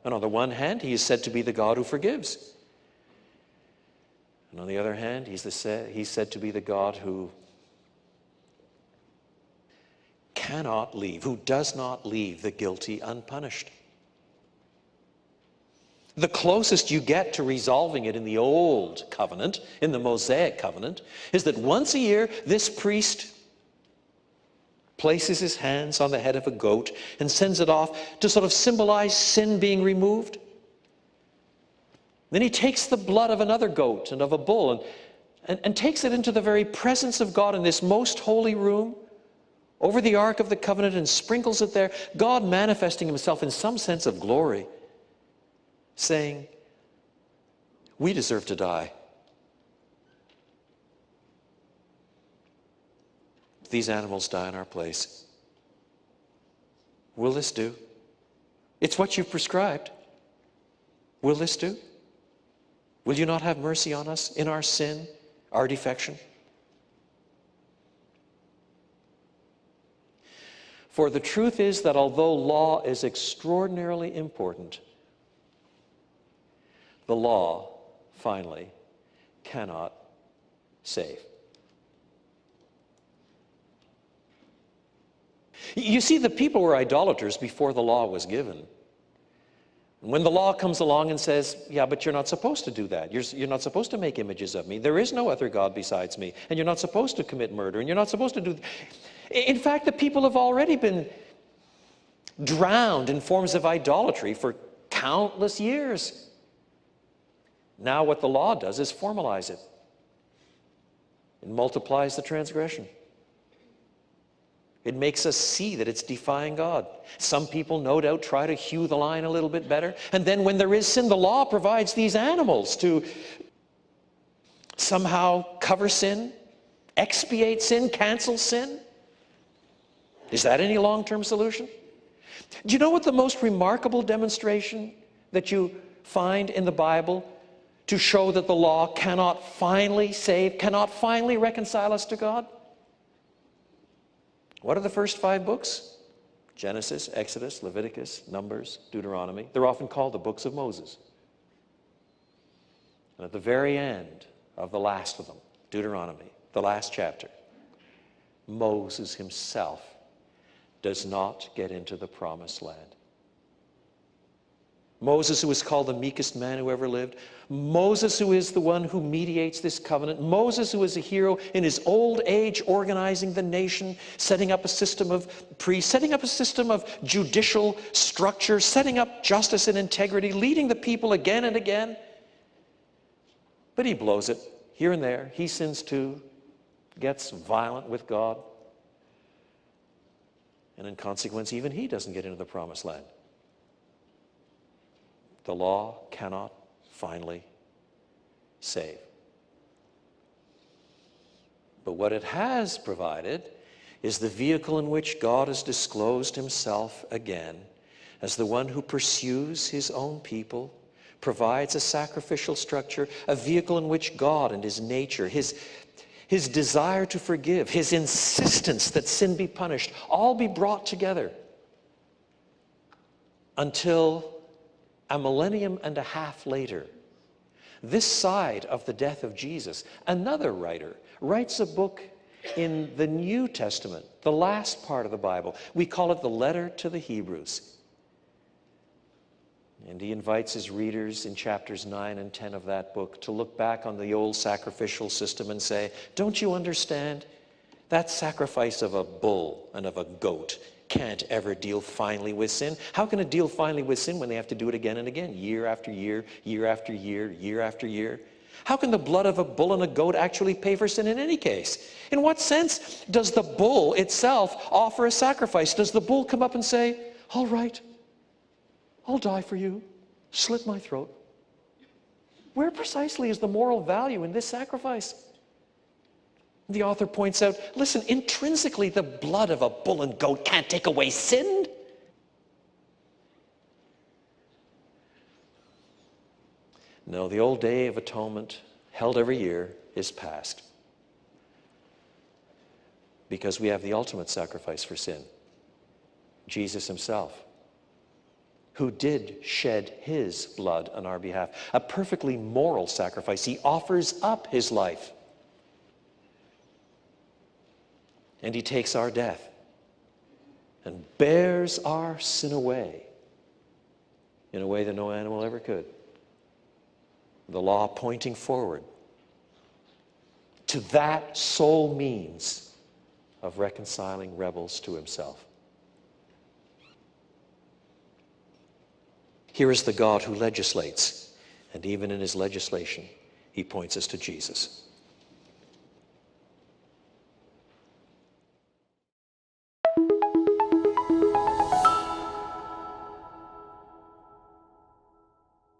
And on the one hand, he is said to be the God who forgives. And on the other hand, he's said to be the God who cannot leave, who does not leave the guilty unpunished. The closest you get to resolving it in the old covenant, in the Mosaic covenant, is that once a year this priest places his hands on the head of a goat and sends it off to sort of symbolize sin being removed. Then he takes the blood of another goat and of a bull and takes it into the very presence of God in this most holy room over the Ark of the Covenant and sprinkles it there, God manifesting himself in some sense of glory, saying, we deserve to die. These animals die in our place. Will this do? It's what you've prescribed. Will this do? Will you not have mercy on us in our sin, our defection? For the truth is that although law is extraordinarily important, the law, finally, cannot save. You see, the people were idolaters before the law was given. When the law comes along and says, yeah, but you're not supposed to do that. You're not supposed to make images of me. There is no other God besides me. And you're not supposed to commit murder. And you're not supposed to do... In fact, the people have already been drowned in forms of idolatry for countless years. Now what the law does is formalize it. It multiplies the transgression. It makes us see that it's defying God. Some people, no doubt, try to hew the line a little bit better. And then when there is sin, the law provides these animals to somehow cover sin, expiate sin, cancel sin. Is that any long-term solution? Do you know what the most remarkable demonstration that you find in the Bible to show that the law cannot finally save, cannot finally reconcile us to God? What are the first 5 books? Genesis, Exodus, Leviticus, Numbers, Deuteronomy. They're often called the books of Moses. And at the very end of the last of them, Deuteronomy, the last chapter, Moses himself does not get into the promised land. Moses, who is called the meekest man who ever lived. Moses, who is the one who mediates this covenant. Moses, who is a hero in his old age, organizing the nation, setting up a system of priests, setting up a system of judicial structure, setting up justice and integrity, leading the people again and again. But he blows it here and there. He sins too, gets violent with God. And in consequence, even he doesn't get into the promised land. The law cannot finally save. But what it has provided is the vehicle in which God has disclosed himself again as the one who pursues his own people, provides a sacrificial structure, a vehicle in which God and his nature, his desire to forgive, his insistence that sin be punished, all be brought together until a millennium and a half later, this side of the death of Jesus, another writer writes a book in the New Testament, the last part of the Bible. We call it the letter to the Hebrews. And he invites his readers in chapters 9 and 10 of that book to look back on the old sacrificial system and say, don't you understand? That sacrifice of a bull and of a goat can't ever deal finally with sin. How can it deal finally with sin when they have to do it again and again, year after year, year after year, year after year? How can the blood of a bull and a goat actually pay for sin in any case? In what sense does the bull itself offer a sacrifice? Does the bull come up and say, all right, I'll die for you, slit my throat? Where precisely is the moral value in this sacrifice? The author points out, listen, intrinsically the blood of a bull and goat can't take away sin. No, the old day of atonement, held every year, is past. Because we have the ultimate sacrifice for sin, Jesus himself. who did shed his blood on our behalf, a perfectly moral sacrifice. He offers up his life. And he takes our death and bears our sin away in a way that no animal ever could. The law pointing forward to that sole means of reconciling rebels to himself. Here is the God who legislates, and even in his legislation, he points us to Jesus.